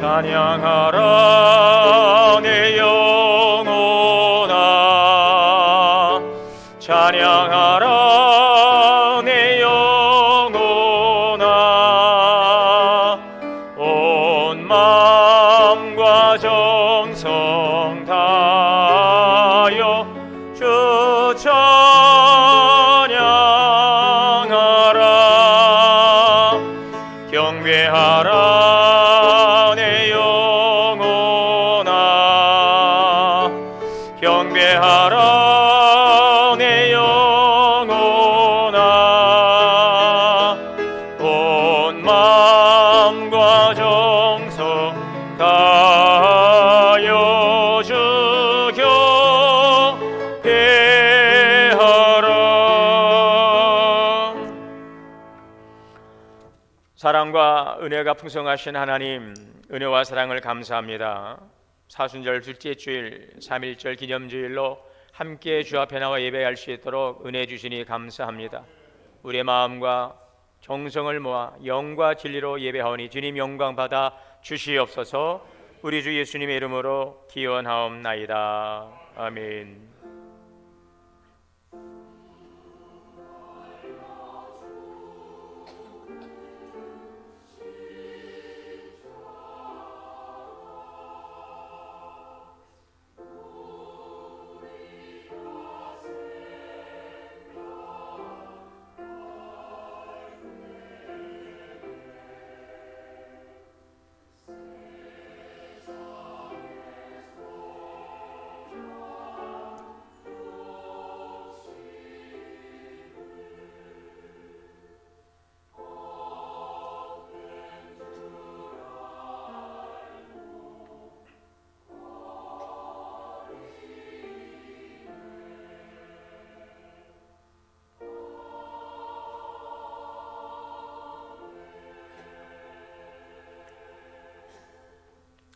찬양하라 내 영혼아, 찬양하라 내 영혼아. 온 마음과 정성 다하여 주 찬양하라. 경배하라 경배하라 내 영혼아. 온 마음과 정성 다하여 주 경배하라. 사랑과 은혜가 풍성하신 하나님, 은혜와 사랑을 감사합니다. 사순절 둘째 주일 3.1절 기념주일로 함께 주 앞에 나와 예배할 수 있도록 은혜 주시니 감사합니다. 우리의 마음과 정성을 모아 영과 진리로 예배하오니 주님 영광 받아 주시옵소서. 우리 주 예수님의 이름으로 기원하옵나이다. 아멘.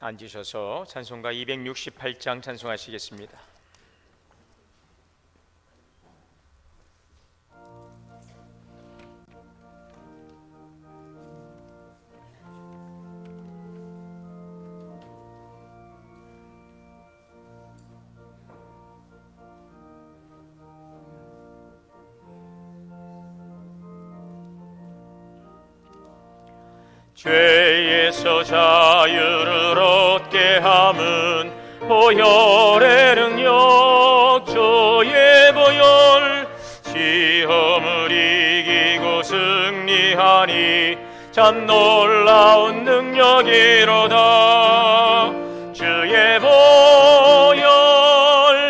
앉으셔서 찬송가 268장 찬송하시겠습니다. 죄에서 자유를 얻게 함은 보혈의 능력, 주의 보혈. 시험을 이기고 승리하니 참 놀라운 능력이로다. 주의 보혈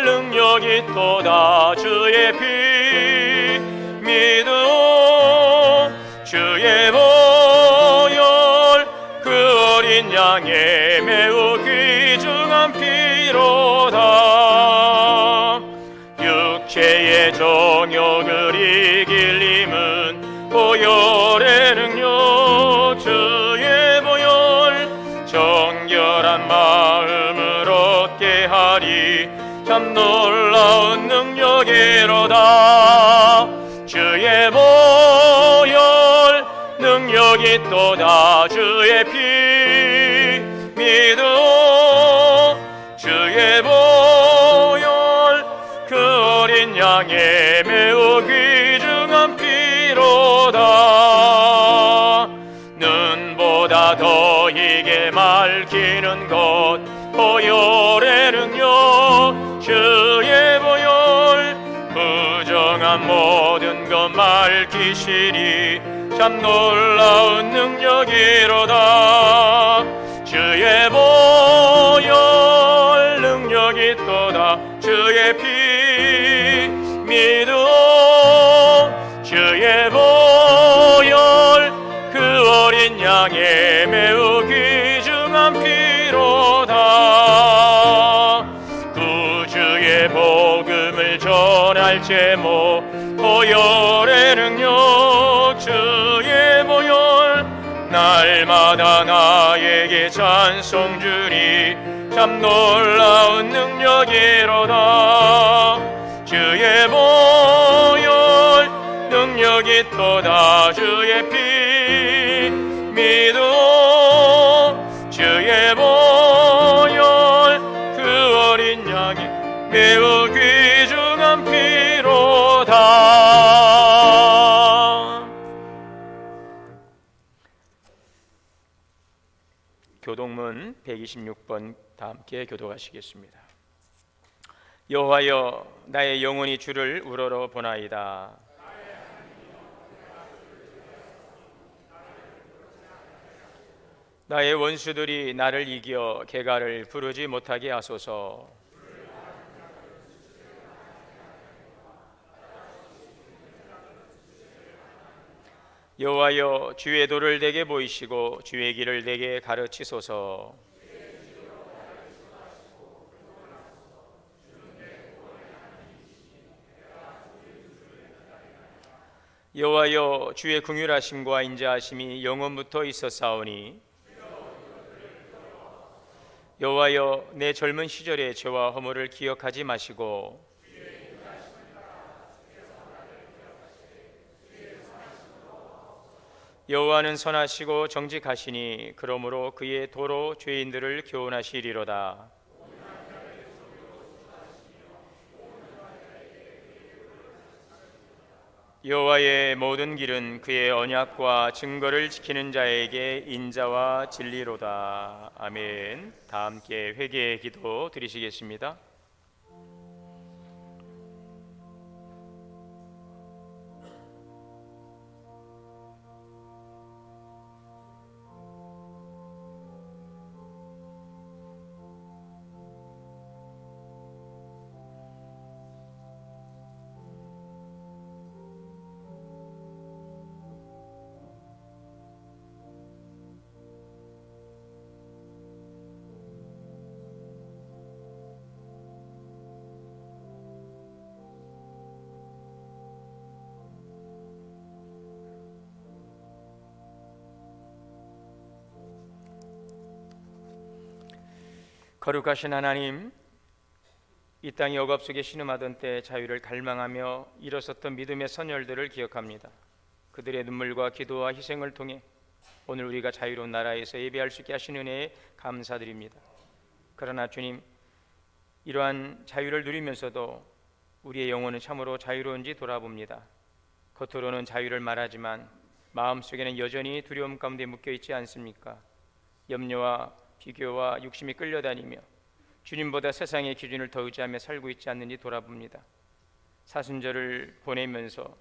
능력이 또다. 주의 피 믿어 주의 양의 매우 귀중한 피로다. 육체의 정욕을 이길 힘은 보혈의 능력, 주의 보혈. 정결한 마음을 얻게 하리 참 놀라운 능력이로다. 주의 보혈 능력이 또다. 주의 피 믿어 주의 보혈 그 어린 양의 매우 귀중한 피로다. 눈보다 더 이게 맑히는 것 보혈의 능력, 주의 보혈. 부정한 모든 것 맑히시리 참 놀라운 능력이로다. 주의 보혈 능력이 또다. 주의 피 믿어 주의 보혈 그 어린 양의 매우 귀중한 피로다. 구주의 복음을 전할 제목 보혈의 능력, 주의 보혈. 날마다 나에게 찬송 주리 참 놀라운 능력이로다. 주의 보혈 능력이 또다. 주의 피 믿어 주의 매우 귀중한 피로다. 교동문 126번 다 함께 교독하시겠습니다. 여호와여, 나의 영혼이 주를 우러러 보나이다. 나의 원수들이 나를 이겨 개가를 부르지 못하게 하소서. 여호와여, 주의 도를 내게 보이시고 주의 길을 내게 가르치소서. 여호와여, 주의 긍휼하심과 인자하심이 영원부터 있었사오니 여호와여, 내 젊은 시절의 죄와 허물을 기억하지 마시고 여호와는 선하시고 정직하시니 그러므로 그의 도로 죄인들을 교훈하시리로다. 여호와의 모든 길은 그의 언약과 증거를 지키는 자에게 인자와 진리로다. 아멘. 다 함께 회개의 기도 드리시겠습니다. 거룩하신 하나님, 이 땅의 억압 속에 신음하던 때 자유를 갈망하며 일어섰던 믿음의 선열들을 기억합니다. 그들의 눈물과 기도와 희생을 통해 오늘 우리가 자유로운 나라에서 예배할 수 있게 하신 은혜에 감사드립니다. 그러나 주님, 이러한 자유를 누리면서도 우리의 영혼은 참으로 자유로운지 돌아봅니다. 겉으로는 자유를 말하지만 마음속에는 여전히 두려움 가운데 묶여있지 않습니까? 염려와 비교와 욕심이 끌려다니며 주님보다 세상의 기준을 더 의지하며 살고 있지 않는지 돌아봅니다. 사순절을 보내면서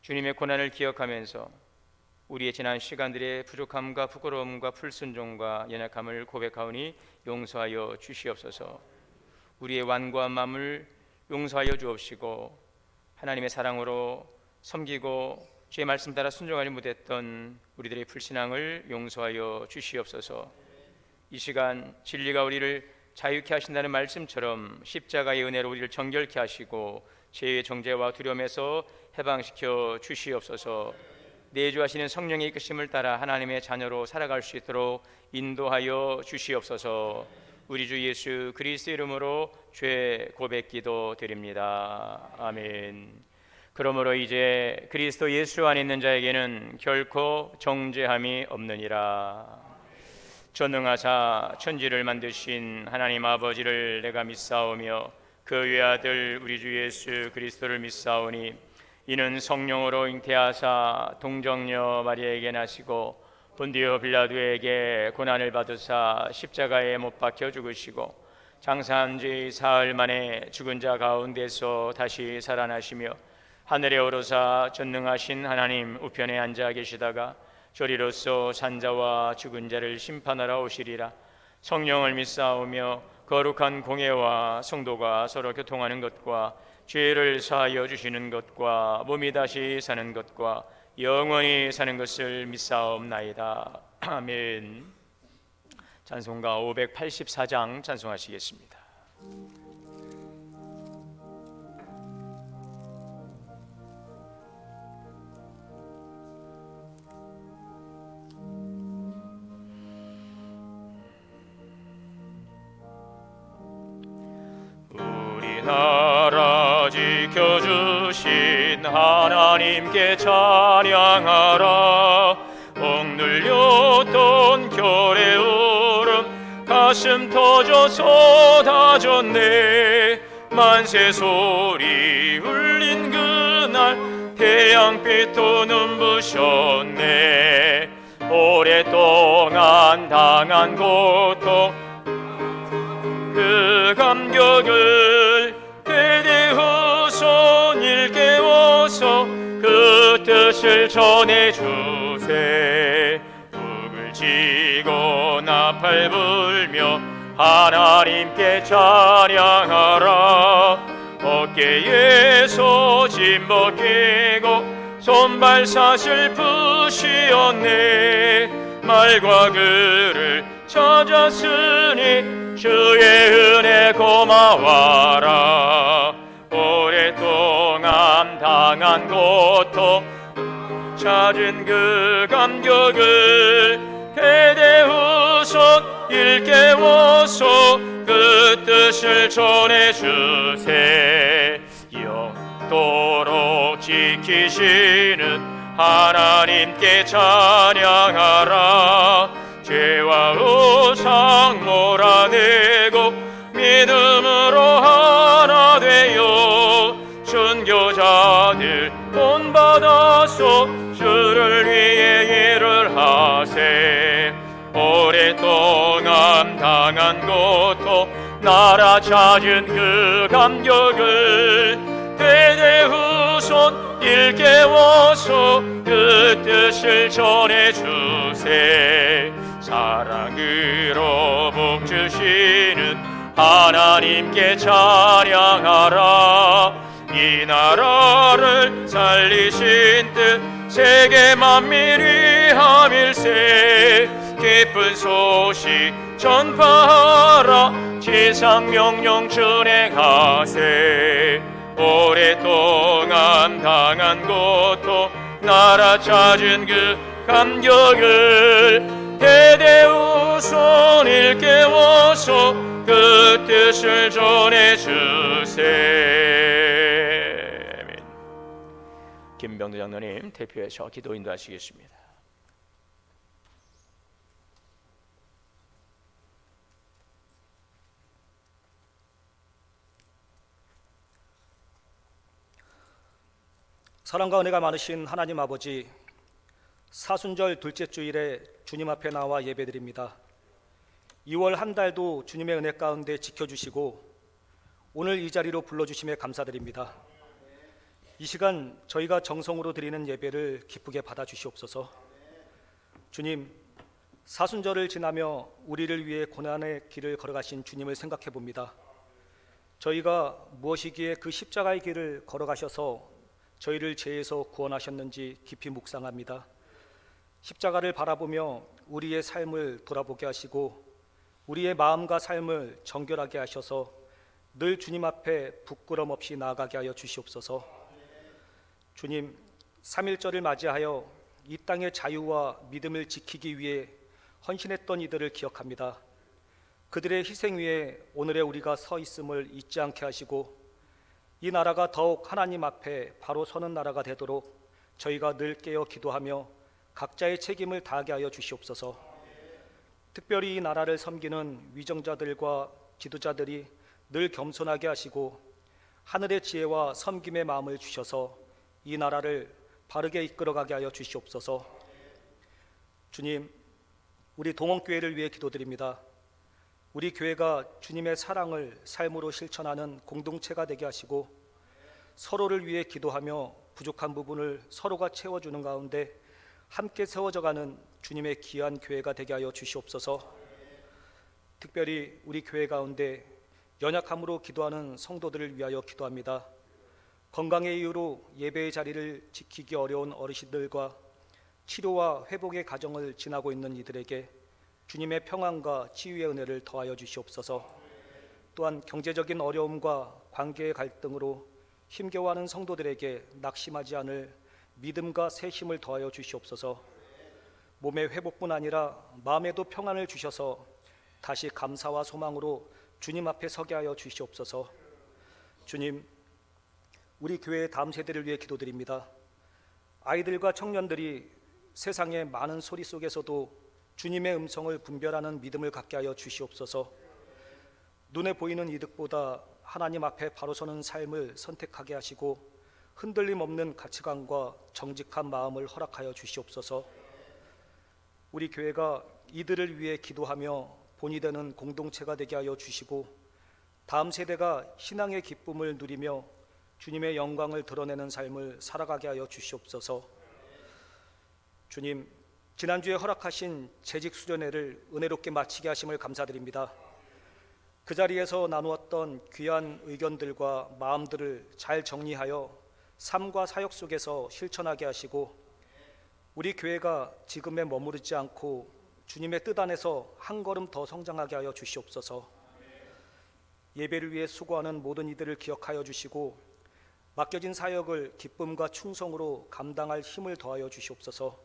주님의 고난을 기억하면서 우리의 지난 시간들의 부족함과 부끄러움과 불순종과 연약함을 고백하오니 용서하여 주시옵소서. 우리의 완고한 마음을 용서하여 주옵시고 하나님의 사랑으로 섬기고 주의 말씀 따라 순종하지 못했던 우리들의 불신앙을 용서하여 주시옵소서. 이 시간 진리가 우리를 자유케 하신다는 말씀처럼 십자가의 은혜로 우리를 정결케 하시고 죄의 정죄와 두려움에서 해방시켜 주시옵소서. 내주하시는 성령의 이끄심을 따라 하나님의 자녀로 살아갈 수 있도록 인도하여 주시옵소서. 우리 주 예수 그리스도의 이름으로 죄 고백기도 드립니다. 아멘. 그러므로 이제 그리스도 예수 안에 있는 자에게는 결코 정죄함이 없느니라. 전능하사 천지를 만드신 하나님 아버지를 내가 믿사오며 그 외아들 우리 주 예수 그리스도를 믿사오니 이는 성령으로 잉태하사 동정녀 마리아에게 나시고 본디오 빌라도에게 고난을 받으사 십자가에 못 박혀 죽으시고 장사한 지 사흘 만에 죽은 자 가운데서 다시 살아나시며 하늘에 오르사 전능하신 하나님 우편에 앉아 계시다가 저리로서 산자와 죽은 자를 심판하러 오시리라. 성령을 믿사오며 거룩한 공예와 성도가 서로 교통하는 것과 죄를 사하여 주시는 것과 몸이 다시 사는 것과 영원히 사는 것을 믿사옵나이다. 아멘. 찬송가 584장 찬송하시겠습니다. 나라 지켜주신 하나님께 찬양하라. 억눌렸던 결의 울음 가슴 터져 쏟아졌네. 만세 소리 울린 그날 태양빛도 눈부셨네. 오랫동안 당한 고통 그 감격을 대대 후손 일깨워서 그 뜻을 전해주세. 북을 치고 나팔 불며 하나님께 찬양하라. 어깨에 소진 벗기고 손발 사슬 부시었네. 말과 글을 찾았으니 주의 은혜 고마워라. 오랫동안 당한 고통 찾은 그 감격을 대대 후손 일깨워서 그 뜻을 전해주세. 영토록 지키시는 하나님께 찬양하라. 죄와 우상 몰아내고 믿음으로 하나 되어 순교자들 본받아서 주를 위해 일을 하세. 오랫동안 당한 고통 나라 찾은 그 감격을 대대 후손 일깨워서 그 뜻을 전해주세. 사랑으로 복 주시는 하나님께 찬양하라. 이 나라를 살리신 뜻 세계 만민이 함일세. 기쁜 소식 전파하라. 지상 명령 준행하세. 오랫동안 당한 고통 나라 찾은 그 감격을 대대 후손 일깨워서 그 뜻을 전해주세. 김병도 장로님 대표해서 기도 인도하시겠습니다. 사랑과 은혜가 많으신 하나님 아버지, 사순절 둘째 주일에 주님 앞에 나와 예배드립니다. 2월 한 달도 주님의 은혜 가운데 지켜주시고 오늘 이 자리로 불러주심에 감사드립니다. 이 시간 저희가 정성으로 드리는 예배를 기쁘게 받아주시옵소서. 주님, 사순절을 지나며 우리를 위해 고난의 길을 걸어가신 주님을 생각해 봅니다. 저희가 무엇이기에 그 십자가의 길을 걸어가셔서 저희를 죄에서 구원하셨는지 깊이 묵상합니다. 십자가를 바라보며 우리의 삶을 돌아보게 하시고 우리의 마음과 삶을 정결하게 하셔서 늘 주님 앞에 부끄럼 없이 나아가게 하여 주시옵소서. 주님, 3.1절을 맞이하여 이 땅의 자유와 믿음을 지키기 위해 헌신했던 이들을 기억합니다. 그들의 희생 위에 오늘의 우리가 서 있음을 잊지 않게 하시고 이 나라가 더욱 하나님 앞에 바로 서는 나라가 되도록 저희가 늘 깨어 기도하며 각자의 책임을 다하게 하여 주시옵소서. 특별히 이 나라를 섬기는 위정자들과 지도자들이 늘 겸손하게 하시고 하늘의 지혜와 섬김의 마음을 주셔서 이 나라를 바르게 이끌어가게 하여 주시옵소서. 주님, 우리 동원교회를 위해 기도드립니다. 우리 교회가 주님의 사랑을 삶으로 실천하는 공동체가 되게 하시고 서로를 위해 기도하며 부족한 부분을 서로가 채워주는 가운데 함께 세워져가는 주님의 귀한 교회가 되게 하여 주시옵소서. 특별히 우리 교회 가운데 연약함으로 기도하는 성도들을 위하여 기도합니다. 건강의 이유로 예배의 자리를 지키기 어려운 어르신들과 치료와 회복의 과정을 지나고 있는 이들에게 주님의 평안과 치유의 은혜를 더하여 주시옵소서. 또한 경제적인 어려움과 관계의 갈등으로 힘겨워하는 성도들에게 낙심하지 않을 믿음과 새심을 더하여 주시옵소서. 몸의 회복뿐 아니라 마음에도 평안을 주셔서 다시 감사와 소망으로 주님 앞에 서게 하여 주시옵소서. 주님, 우리 교회의 다음 세대를 위해 기도드립니다. 아이들과 청년들이 세상의 많은 소리 속에서도 주님의 음성을 분별하는 믿음을 갖게 하여 주시옵소서. 눈에 보이는 이득보다 하나님 앞에 바로 서는 삶을 선택하게 하시고 흔들림 없는 가치관과 정직한 마음을 허락하여 주시옵소서. 우리 교회가 이들을 위해 기도하며 본이 되는 공동체가 되게 하여 주시고 다음 세대가 신앙의 기쁨을 누리며 주님의 영광을 드러내는 삶을 살아가게 하여 주시옵소서. 주님, 지난주에 허락하신 재직 수련회를 은혜롭게 마치게 하심을 감사드립니다. 그 자리에서 나누었던 귀한 의견들과 마음들을 잘 정리하여 삶과 사역 속에서 실천하게 하시고 우리 교회가 지금에 머무르지 않고 주님의 뜻 안에서 한 걸음 더 성장하게 하여 주시옵소서. 예배를 위해 수고하는 모든 이들을 기억하여 주시고 맡겨진 사역을 기쁨과 충성으로 감당할 힘을 더하여 주시옵소서.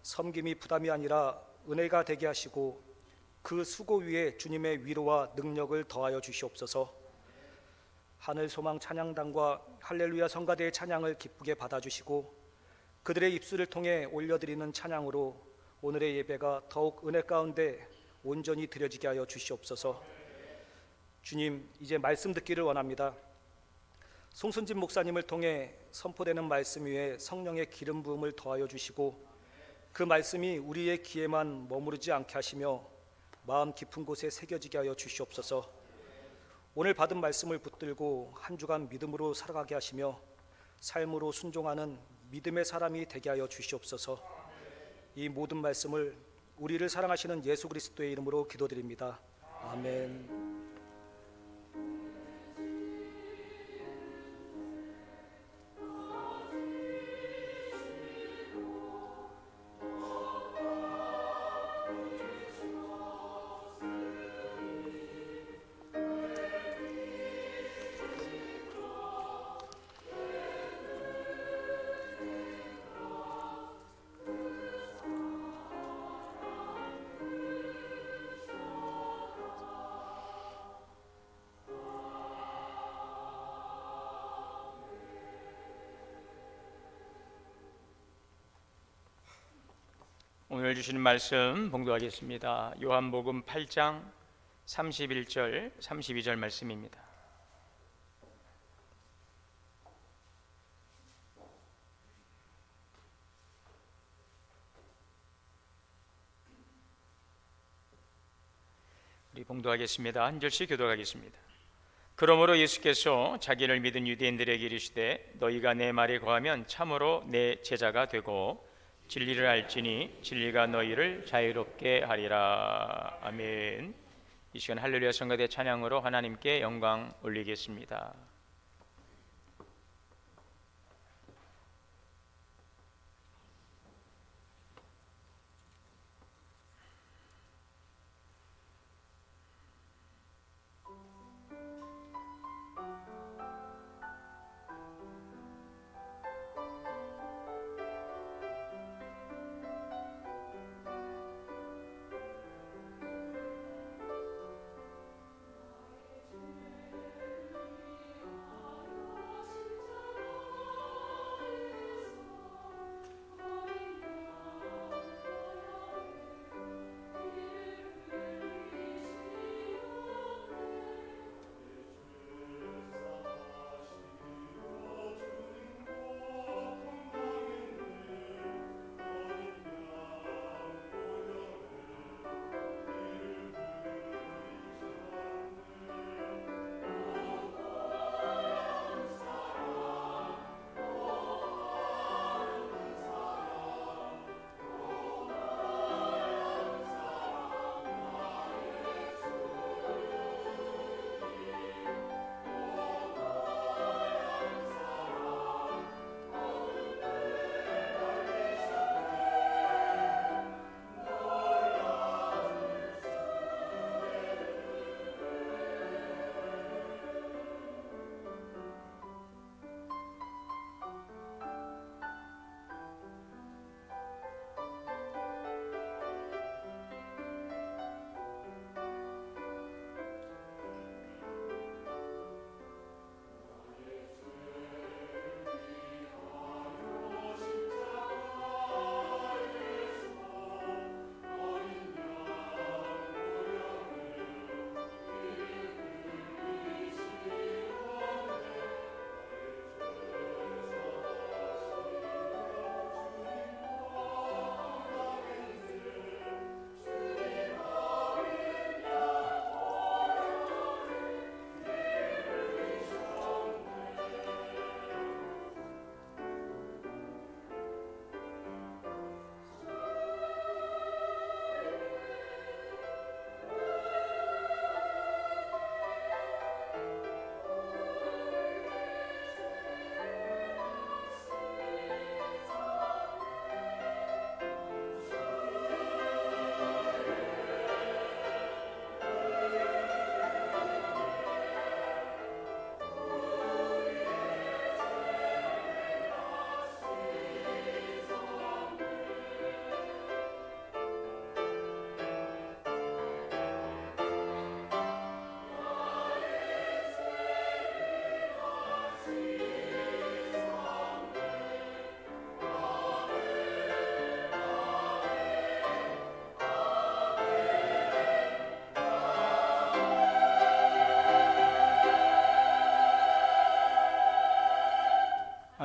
섬김이 부담이 아니라 은혜가 되게 하시고 그 수고 위에 주님의 위로와 능력을 더하여 주시옵소서. 하늘소망 찬양단과 할렐루야 성가대의 찬양을 기쁘게 받아주시고 그들의 입술을 통해 올려드리는 찬양으로 오늘의 예배가 더욱 은혜 가운데 온전히 드려지게 하여 주시옵소서. 주님, 이제 말씀 듣기를 원합니다. 송순진 목사님을 통해 선포되는 말씀 위에 성령의 기름 부음을 더하여 주시고 그 말씀이 우리의 귀에만 머무르지 않게 하시며 마음 깊은 곳에 새겨지게 하여 주시옵소서. 오늘 받은 말씀을 붙들고 한 주간 믿음으로 살아가게 하시며 삶으로 순종하는 믿음의 사람이 되게 하여 주시옵소서. 이 모든 말씀을 우리를 사랑하시는 예수 그리스도의 이름으로 기도드립니다. 아멘. 오늘 주시는 말씀 봉독하겠습니다. 요한복음 8장 31절 32절 말씀입니다. 우리 봉독하겠습니다. 한 절씩 교독하겠습니다. 그러므로 예수께서 자기를 믿은 유대인들에게 이르시되 너희가 내 말에 거하면 참으로 내 제자가 되고 진리를 알지니 진리가 너희를 자유롭게 하리라. 아멘. 이 시간 할렐루야 성가대 찬양으로 하나님께 영광 올리겠습니다.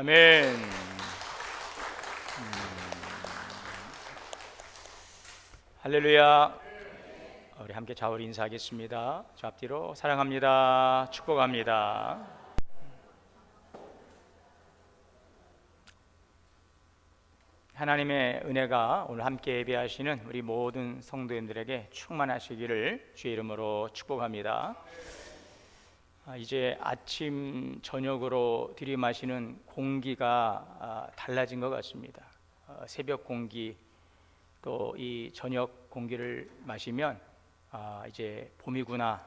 아멘. 할렐루야. 우리 함께 좌우로 인사하겠습니다. 저 앞뒤로 사랑합니다. 축복합니다. 하나님의 은혜가 오늘 함께 예배하시는 우리 모든 성도님들에게 충만하시기를 주의 이름으로 축복합니다. 이제 아침 저녁으로 들이마시는 공기가 달라진 것 같습니다. 새벽 공기 또 이 저녁 공기를 마시면 이제 봄이구나,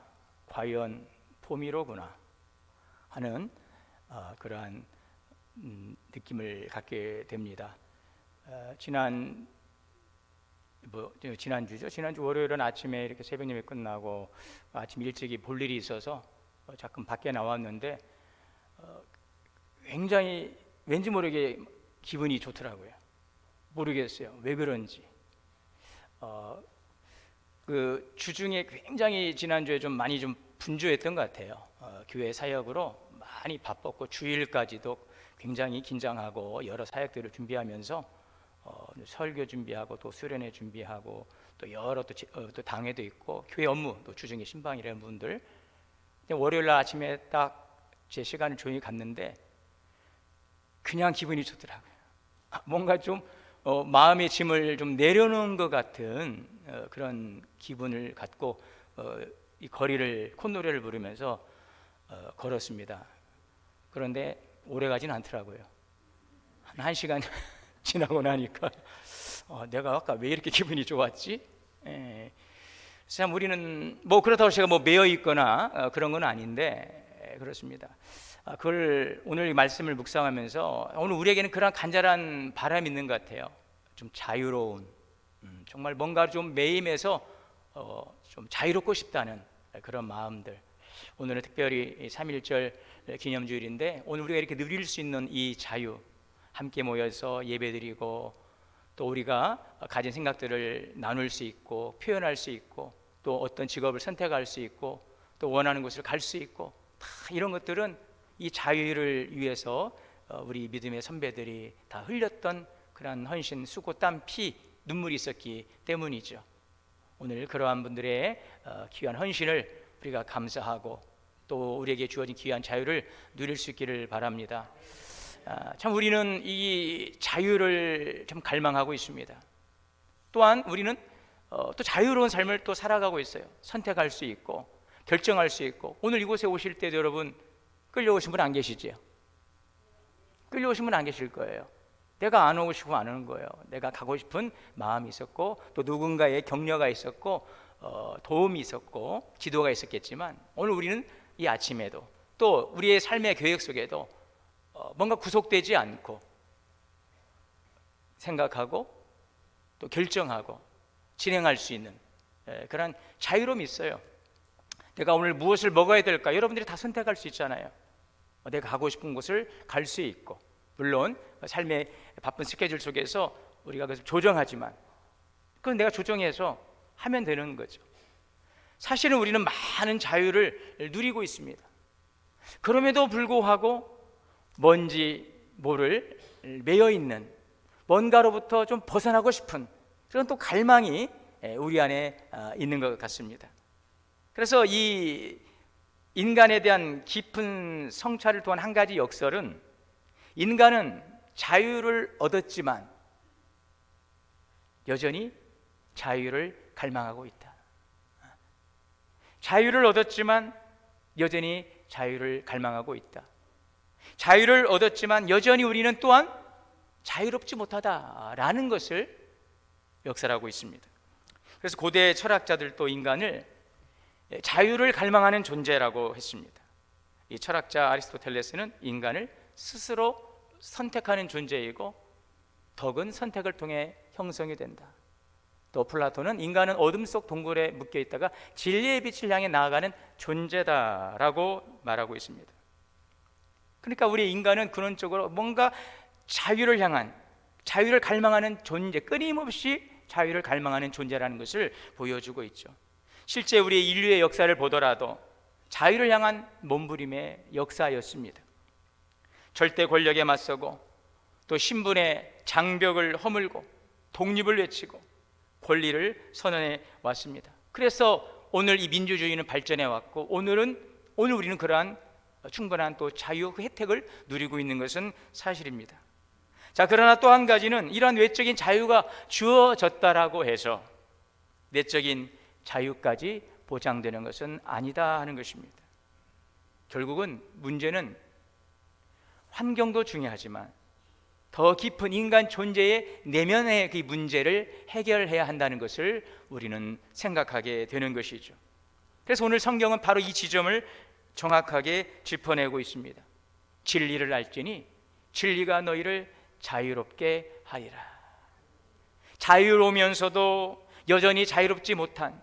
과연 봄이로구나 하는 그러한 느낌을 갖게 됩니다. 지난주 월요일은 아침에 이렇게 새벽 예배 끝나고 아침 일찍이 볼 일이 있어서 잠깐 밖에 나왔는데 굉장히 왠지 모르게 기분이 좋더라고요. 모르겠어요, 왜 그런지. 그 주중에 굉장히 지난주에 좀 많이 좀 분주했던 것 같아요. 교회 사역으로 많이 바빴고 주일까지도 굉장히 긴장하고 여러 사역들을 준비하면서 설교 준비하고 또 수련회 준비하고 또 여러 또 당회도 있고 교회 업무 또 주중에 신방이라는 분들. 월요일 날 아침에 딱 제 시간을 조용히 갔는데 그냥 기분이 좋더라고요. 뭔가 좀 마음의 짐을 좀 내려놓은 것 같은 그런 기분을 갖고 이 거리를 콧노래를 부르면서 걸었습니다. 그런데 오래 가진 않더라고요. 한 1시간 지나고 나니까 내가 아까 왜 이렇게 기분이 좋았지? 참 우리는 뭐 그렇다고 제가 뭐 매여 있거나 그런 건 아닌데 그렇습니다. 그걸 오늘 이 말씀을 묵상하면서 오늘 우리에게는 그런 간절한 바람이 있는 것 같아요. 좀 자유로운, 정말 뭔가 좀 매임에서 좀 자유롭고 싶다는 그런 마음들. 오늘은 특별히 3.1절 기념주일인데 오늘 우리가 이렇게 누릴 수 있는 이 자유, 함께 모여서 예배드리고 또 우리가 가진 생각들을 나눌 수 있고 표현할 수 있고 또 어떤 직업을 선택할 수 있고 또 원하는 곳을 갈 수 있고 다 이런 것들은 이 자유를 위해서 우리 믿음의 선배들이 다 흘렸던 그런 헌신, 수고, 땀, 피, 눈물이 있었기 때문이죠. 오늘 그러한 분들의 귀한 헌신을 우리가 감사하고 또 우리에게 주어진 귀한 자유를 누릴 수 있기를 바랍니다. 참 우리는 이 자유를 참 갈망하고 있습니다. 또한 우리는 또 자유로운 삶을 또 살아가고 있어요. 선택할 수 있고 결정할 수 있고. 오늘 이곳에 오실 때도 여러분 끌려오신 분 안 계시지요? 끌려오신 분 안 계실 거예요. 내가 안 오고 싶으면 안 오는 거예요. 내가 가고 싶은 마음이 있었고 또 누군가의 격려가 있었고 도움이 있었고 지도가 있었겠지만 오늘 우리는 이 아침에도 또 우리의 삶의 계획 속에도 뭔가 구속되지 않고 생각하고 또 결정하고 진행할 수 있는 그런 자유로움이 있어요. 내가 오늘 무엇을 먹어야 될까? 여러분들이 다 선택할 수 있잖아요. 내가 가고 싶은 곳을 갈 수 있고 물론 삶의 바쁜 스케줄 속에서 우리가 그것을 조정하지만 그건 내가 조정해서 하면 되는 거죠. 사실은 우리는 많은 자유를 누리고 있습니다. 그럼에도 불구하고 뭔지 모를 매여 있는 뭔가로부터 좀 벗어나고 싶은 그런 또 갈망이 우리 안에 있는 것 같습니다. 그래서 이 인간에 대한 깊은 성찰을 통한 한 가지 역설은 인간은 자유를 얻었지만 여전히 자유를 갈망하고 있다. 자유를 얻었지만 여전히 자유를 갈망하고 있다. 자유를 얻었지만 여전히 우리는 또한 자유롭지 못하다라는 것을 역설하고 있습니다. 그래서 고대 철학자들도 인간을 자유를 갈망하는 존재라고 했습니다. 이 철학자 아리스토텔레스는 인간을 스스로 선택하는 존재이고 덕은 선택을 통해 형성이 된다. 또 플라톤은 인간은 어둠 속 동굴에 묶여 있다가 진리의 빛을 향해 나아가는 존재다라고 말하고 있습니다. 그러니까 우리 인간은 근원적으로 뭔가 자유를 향한, 자유를 갈망하는 존재, 끊임없이 자유를 갈망하는 존재라는 것을 보여주고 있죠. 실제 우리 인류의 역사를 보더라도 자유를 향한 몸부림의 역사였습니다. 절대 권력에 맞서고 또 신분의 장벽을 허물고 독립을 외치고 권리를 선언해 왔습니다. 그래서 오늘 이 민주주의는 발전해 왔고 오늘 우리는 그러한 충분한 또 자유 혜택을 누리고 있는 것은 사실입니다. 자, 그러나 또 한 가지는 이러한 외적인 자유가 주어졌다라고 해서 내적인 자유까지 보장되는 것은 아니다 하는 것입니다. 결국은 문제는 환경도 중요하지만 더 깊은 인간 존재의 내면의 그 문제를 해결해야 한다는 것을 우리는 생각하게 되는 것이죠. 그래서 오늘 성경은 바로 이 지점을 정확하게 짚어내고 있습니다. 진리를 알지니 진리가 너희를 자유롭게 하리라. 자유로우면서도 여전히 자유롭지 못한,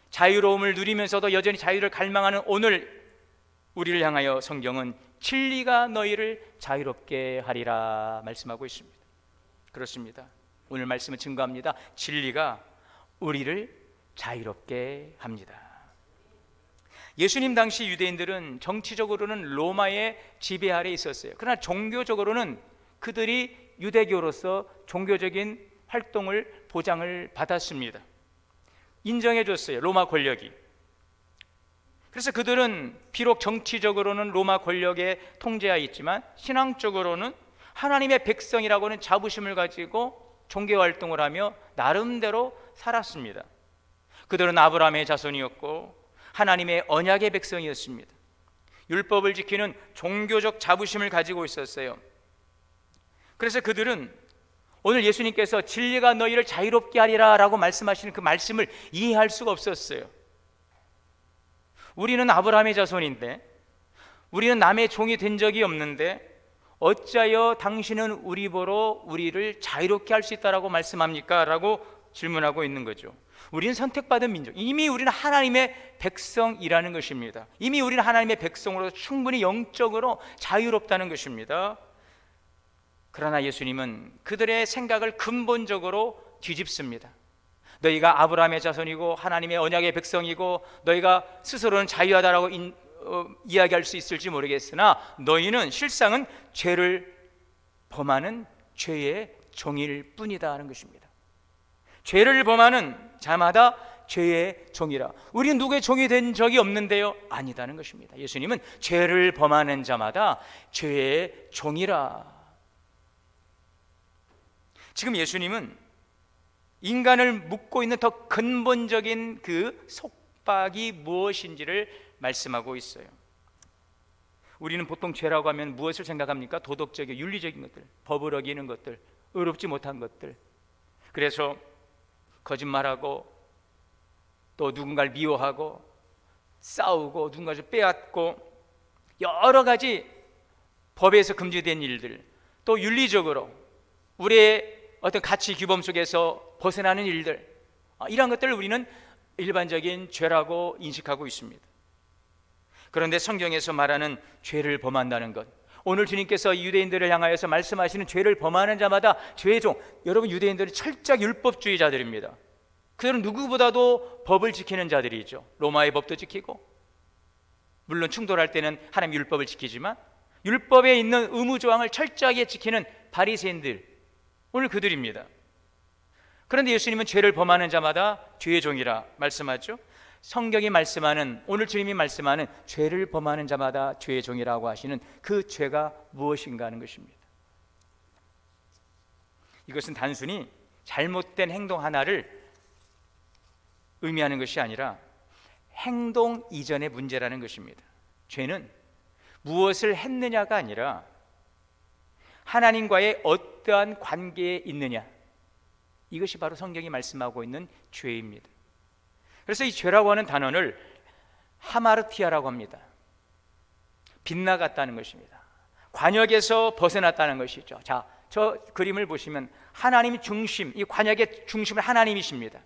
자유로움을 누리면서도 여전히 자유를 갈망하는 오늘 우리를 향하여 성경은 진리가 너희를 자유롭게 하리라 말씀하고 있습니다. 그렇습니다. 오늘 말씀은 증거합니다. 진리가 우리를 자유롭게 합니다. 예수님 당시 유대인들은 정치적으로는 로마의 지배 아래 있었어요. 그러나 종교적으로는 그들이 유대교로서 종교적인 활동을 보장을 받았습니다. 인정해 줬어요, 로마 권력이. 그래서 그들은 비록 정치적으로는 로마 권력의 통제하에 있지만 신앙적으로는 하나님의 백성이라고는 자부심을 가지고 종교 활동을 하며 나름대로 살았습니다. 그들은 아브라함의 자손이었고 하나님의 언약의 백성이었습니다. 율법을 지키는 종교적 자부심을 가지고 있었어요. 그래서 그들은 오늘 예수님께서 진리가 너희를 자유롭게 하리라 라고 말씀하시는 그 말씀을 이해할 수가 없었어요. 우리는 아브라함의 자손인데, 우리는 남의 종이 된 적이 없는데 어찌하여 당신은 우리 보러 우리를 자유롭게 할 수 있다라고 말씀합니까? 라고 질문하고 있는 거죠. 우리는 선택받은 민족, 이미 우리는 하나님의 백성이라는 것입니다. 이미 우리는 하나님의 백성으로 충분히 영적으로 자유롭다는 것입니다. 그러나 예수님은 그들의 생각을 근본적으로 뒤집습니다. 너희가 아브라함의 자손이고 하나님의 언약의 백성이고 너희가 스스로는 자유하다라고 이야기할 수 있을지 모르겠으나 너희는 실상은 죄를 범하는 죄의 종일 뿐이다 하는 것입니다. 죄를 범하는 자마다 죄의 종이라. 우리는 누구의 종이 된 적이 없는데요? 아니다는 것입니다. 예수님은 죄를 범하는 자마다 죄의 종이라. 지금 예수님은 인간을 묶고 있는 더 근본적인 그 속박이 무엇인지를 말씀하고 있어요. 우리는 보통 죄라고 하면 무엇을 생각합니까? 도덕적인, 윤리적인 것들, 법을 어기는 것들, 의롭지 못한 것들. 그래서 거짓말하고 또 누군가를 미워하고 싸우고 누군가를 빼앗고 여러 가지 법에서 금지된 일들, 또 윤리적으로 우리의 어떤 가치 규범 속에서 벗어나는 일들, 이런 것들을 우리는 일반적인 죄라고 인식하고 있습니다. 그런데 성경에서 말하는 죄를 범한다는 것, 오늘 주님께서 유대인들을 향하여서 말씀하시는 죄를 범하는 자마다 죄의 종, 여러분 유대인들은 철저히 율법주의자들입니다. 그들은 누구보다도 법을 지키는 자들이죠. 로마의 법도 지키고, 물론 충돌할 때는 하나님 율법을 지키지만 율법에 있는 의무조항을 철저하게 지키는 바리새인들, 오늘 그들입니다. 그런데 예수님은 죄를 범하는 자마다 죄의 종이라 말씀하죠. 성경이 말씀하는, 오늘 주님이 말씀하는 죄를 범하는 자마다 죄의 종이라고 하시는 그 죄가 무엇인가 하는 것입니다. 이것은 단순히 잘못된 행동 하나를 의미하는 것이 아니라 행동 이전의 문제라는 것입니다. 죄는 무엇을 했느냐가 아니라 하나님과의 어떠한 관계에 있느냐, 이것이 바로 성경이 말씀하고 있는 죄입니다. 그래서 이 죄라고 하는 단어를 하마르티아라고 합니다. 빗나갔다는 것입니다. 관역에서 벗어났다는 것이죠. 자, 저 그림을 보시면 하나님 중심, 이 관역의 중심은 하나님이십니다.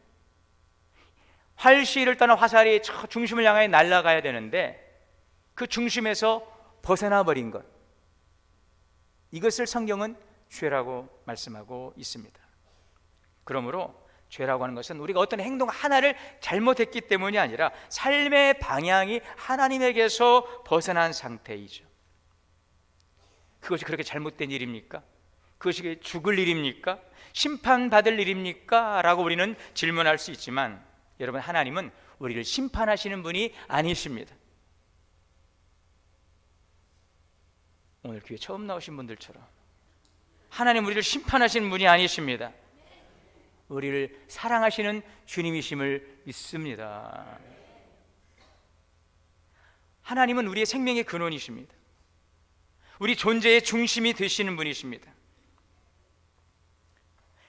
활시를 떠나 화살이 저 중심을 향해 날아가야 되는데 그 중심에서 벗어나 버린 것, 이것을 성경은 죄라고 말씀하고 있습니다. 그러므로 죄라고 하는 것은 우리가 어떤 행동 하나를 잘못했기 때문이 아니라 삶의 방향이 하나님에게서 벗어난 상태이죠. 그것이 그렇게 잘못된 일입니까? 그것이 죽을 일입니까? 심판받을 일입니까? 라고 우리는 질문할 수 있지만, 여러분, 하나님은 우리를 심판하시는 분이 아니십니다. 오늘 교회 처음 나오신 분들처럼 하나님 우리를 심판하시는 분이 아니십니다. 우리를 사랑하시는 주님이심을 믿습니다. 하나님은 우리의 생명의 근원이십니다. 우리 존재의 중심이 되시는 분이십니다.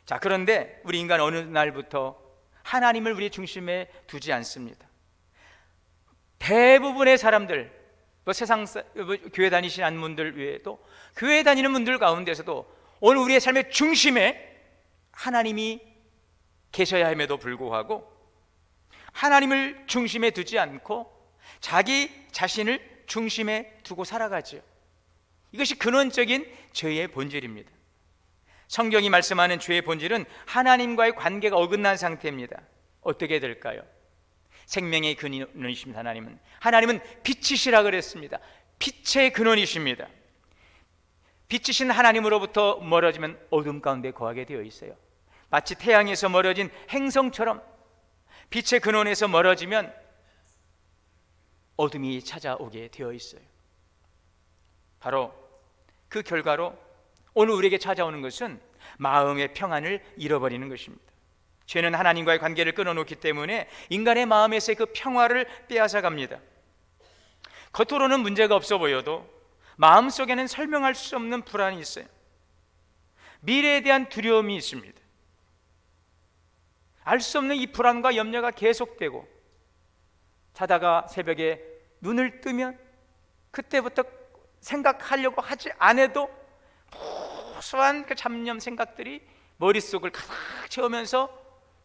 자, 그런데 우리 인간 어느 날부터 하나님을 우리의 중심에 두지 않습니다. 대부분의 사람들, 세상 교회 다니시는 분들 외에도 교회 다니는 분들 가운데서도 오늘 우리의 삶의 중심에 하나님이 계셔야 함에도 불구하고 하나님을 중심에 두지 않고 자기 자신을 중심에 두고 살아가지요. 이것이 근원적인 죄의 본질입니다. 성경이 말씀하는 죄의 본질은 하나님과의 관계가 어긋난 상태입니다. 어떻게 될까요? 생명의 근원이십니다. 하나님은 빛이시라 그랬습니다. 빛의 근원이십니다. 빛이신 하나님으로부터 멀어지면 어둠 가운데 거하게 되어 있어요. 마치 태양에서 멀어진 행성처럼 빛의 근원에서 멀어지면 어둠이 찾아오게 되어 있어요. 바로 그 결과로 오늘 우리에게 찾아오는 것은 마음의 평안을 잃어버리는 것입니다. 죄는 하나님과의 관계를 끊어놓기 때문에 인간의 마음에서의 그 평화를 빼앗아갑니다. 겉으로는 문제가 없어 보여도 마음속에는 설명할 수 없는 불안이 있어요. 미래에 대한 두려움이 있습니다. 알 수 없는 이 불안과 염려가 계속되고, 자다가 새벽에 눈을 뜨면 그때부터 생각하려고 하지 않아도 무수한 그 잡념 생각들이 머릿속을 가득 채우면서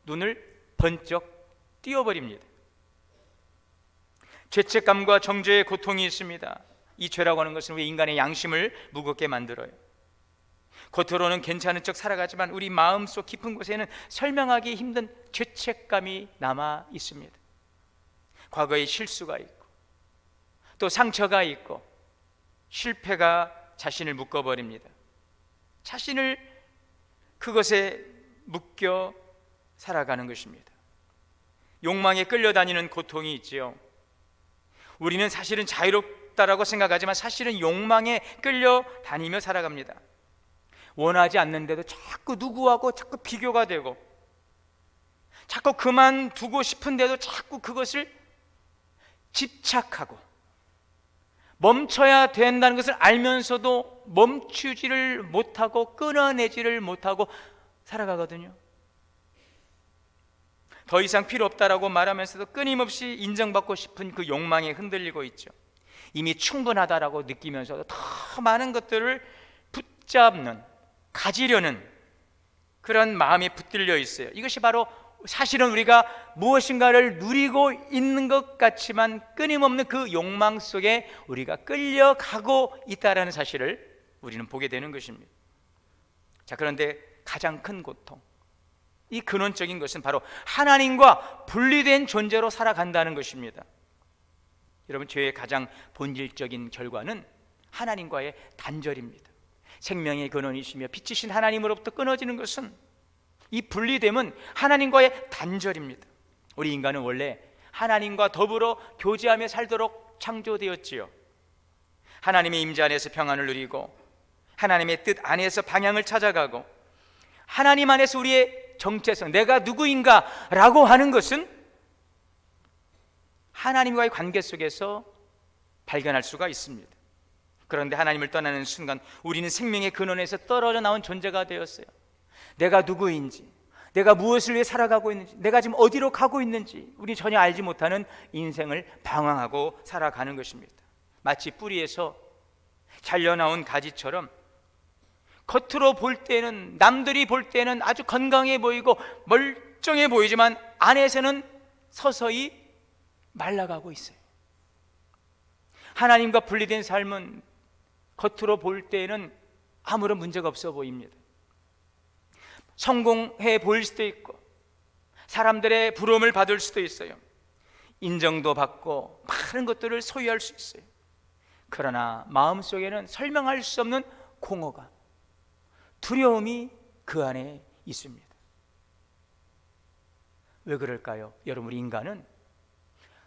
눈을 번쩍 띄워버립니다. 죄책감과 정죄의 고통이 있습니다. 이 죄라고 하는 것은 우리 인간의 양심을 무겁게 만들어요. 겉으로는 괜찮은 척 살아가지만 우리 마음속 깊은 곳에는 설명하기 힘든 죄책감이 남아 있습니다. 과거의 실수가 있고 또 상처가 있고 실패가 자신을 묶어버립니다. 자신을 그것에 묶여 살아가는 것입니다. 욕망에 끌려다니는 고통이 있지요. 우리는 사실은 자유롭다라고 생각하지만 사실은 욕망에 끌려다니며 살아갑니다. 원하지 않는데도 자꾸 누구하고 자꾸 비교가 되고, 자꾸 그만두고 싶은데도 자꾸 그것을 집착하고, 멈춰야 된다는 것을 알면서도 멈추지를 못하고 끊어내지를 못하고 살아가거든요. 더 이상 필요 없다라고 말하면서도 끊임없이 인정받고 싶은 그 욕망에 흔들리고 있죠. 이미 충분하다라고 느끼면서도 더 많은 것들을 붙잡는, 가지려는 그런 마음이 붙들려 있어요. 이것이 바로 사실은 우리가 무엇인가를 누리고 있는 것 같지만 끊임없는 그 욕망 속에 우리가 끌려가고 있다는 사실을 우리는 보게 되는 것입니다. 자, 그런데 가장 큰 고통, 이 근원적인 것은 바로 하나님과 분리된 존재로 살아간다는 것입니다. 여러분, 죄의 가장 본질적인 결과는 하나님과의 단절입니다. 생명의 근원이시며 빛이신 하나님으로부터 끊어지는 것은, 이 분리됨은 하나님과의 단절입니다. 우리 인간은 원래 하나님과 더불어 교제하며 살도록 창조되었지요. 하나님의 임재 안에서 평안을 누리고 하나님의 뜻 안에서 방향을 찾아가고 하나님 안에서 우리의 정체성, 내가 누구인가 라고 하는 것은 하나님과의 관계 속에서 발견할 수가 있습니다. 그런데 하나님을 떠나는 순간 우리는 생명의 근원에서 떨어져 나온 존재가 되었어요. 내가 누구인지, 내가 무엇을 위해 살아가고 있는지, 내가 지금 어디로 가고 있는지 우리 전혀 알지 못하는 인생을 방황하고 살아가는 것입니다. 마치 뿌리에서 잘려나온 가지처럼 겉으로 볼 때는, 남들이 볼 때는 아주 건강해 보이고 멀쩡해 보이지만 안에서는 서서히 말라가고 있어요. 하나님과 분리된 삶은 겉으로 볼 때는 아무런 문제가 없어 보입니다. 성공해 보일 수도 있고 사람들의 부러움을 받을 수도 있어요. 인정도 받고 많은 것들을 소유할 수 있어요. 그러나 마음속에는 설명할 수 없는 공허감, 두려움이 그 안에 있습니다. 왜 그럴까요? 여러분, 우리 인간은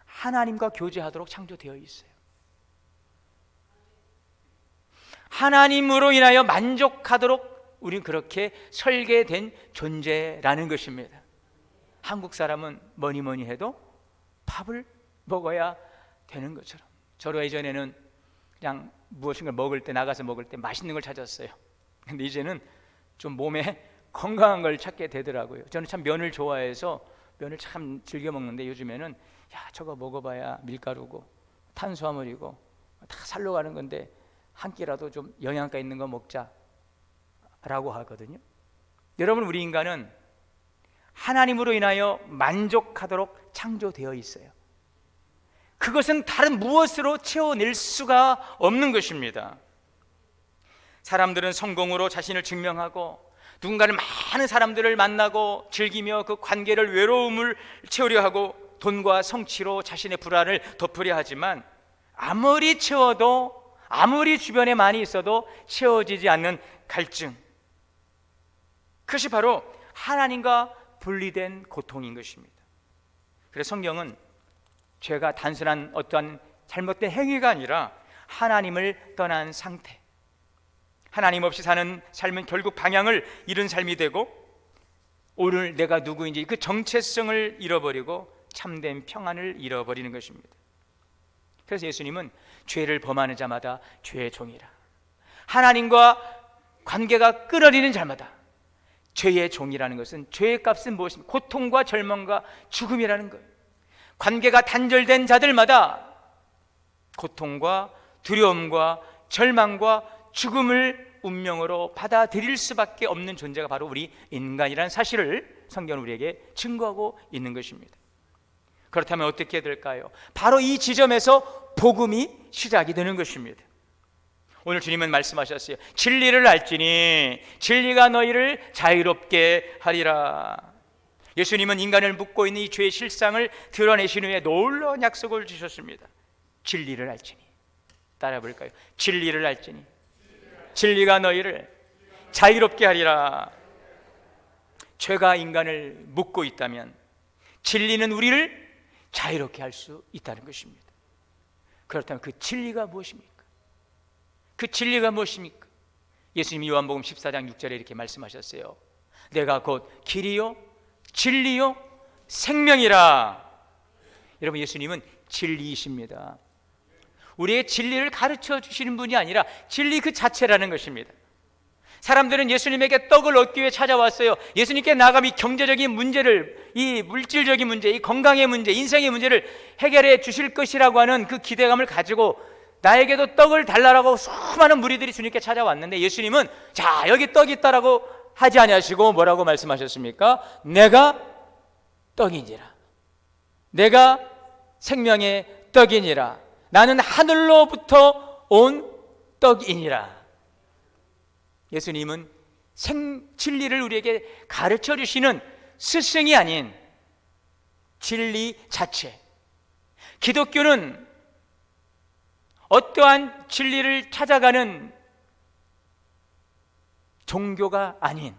하나님과 교제하도록 창조되어 있어요. 하나님으로 인하여 만족하도록 우리는 그렇게 설계된 존재라는 것입니다. 한국 사람은 뭐니 해도 밥을 먹어야 되는 것처럼, 저로 예전에는 그냥 무엇인가 먹을 때, 나가서 먹을 때 맛있는 걸 찾았어요. 근데 이제는 좀 몸에 건강한 걸 찾게 되더라고요. 저는 참 면을 좋아해서 면을 참 즐겨 먹는데, 요즘에는 야, 저거 먹어봐야 밀가루고 탄수화물이고 다 살로 가는 건데 한 끼라도 좀 영양가 있는 거 먹자라고 하거든요. 여러분, 우리 인간은 하나님으로 인하여 만족하도록 창조되어 있어요. 그것은 다른 무엇으로 채워낼 수가 없는 것입니다. 사람들은 성공으로 자신을 증명하고 누군가를, 많은 사람들을 만나고 즐기며 그 관계를, 외로움을 채우려 하고 돈과 성취로 자신의 불안을 덮으려 하지만, 아무리 채워도, 아무리 주변에 많이 있어도 채워지지 않는 갈증, 그것이 바로 하나님과 분리된 고통인 것입니다. 그래서 성경은 죄가 단순한 어떠한 잘못된 행위가 아니라 하나님을 떠난 상태, 하나님 없이 사는 삶은 결국 방향을 잃은 삶이 되고, 오늘 내가 누구인지 그 정체성을 잃어버리고 참된 평안을 잃어버리는 것입니다. 그래서 예수님은 죄를 범하는 자마다 죄의 종이라, 하나님과 관계가 끊어지는 자마다 죄의 종이라는 것은, 죄의 값은 무엇입니까? 고통과 절망과 죽음이라는 거예요. 관계가 단절된 자들마다 고통과 두려움과 절망과 죽음을 운명으로 받아들일 수밖에 없는 존재가 바로 우리 인간이라는 사실을 성경은 우리에게 증거하고 있는 것입니다. 그렇다면 어떻게 될까요? 바로 이 지점에서 복음이 시작이 되는 것입니다. 오늘 주님은 말씀하셨어요. 진리를 알지니 진리가 너희를 자유롭게 하리라. 예수님은 인간을 묶고 있는 이 죄의 실상을 드러내신 후에 놀라운 약속을 주셨습니다. 진리를 알지니. 따라 볼까요? 진리를 알지니 진리가 너희를 자유롭게 하리라. 죄가 인간을 묶고 있다면 진리는 우리를 자유롭게 할 수 있다는 것입니다. 그렇다면 그 진리가 무엇입니까? 그 진리가 무엇입니까? 예수님이 요한복음 14장 6절에 이렇게 말씀하셨어요. 내가 곧 길이요 진리요 생명이라. 여러분, 예수님은 진리이십니다. 우리의 진리를 가르쳐 주시는 분이 아니라 진리 그 자체라는 것입니다. 사람들은 예수님에게 떡을 얻기 위해 찾아왔어요. 예수님께 나아가면 이 경제적인 문제를, 이 물질적인 문제, 이 건강의 문제, 인생의 문제를 해결해 주실 것이라고 하는 그 기대감을 가지고 나에게도 떡을 달라라고 수많은 무리들이 주님께 찾아왔는데, 예수님은 자, 여기 떡이 있다라고 하지 아니하시고 뭐라고 말씀하셨습니까? 내가 떡이니라. 내가 생명의 떡이니라. 나는 하늘로부터 온 떡이니라. 예수님은 진리를 우리에게 가르쳐 주시는 스승이 아닌 진리 자체. 기독교는 어떠한 진리를 찾아가는 종교가 아닌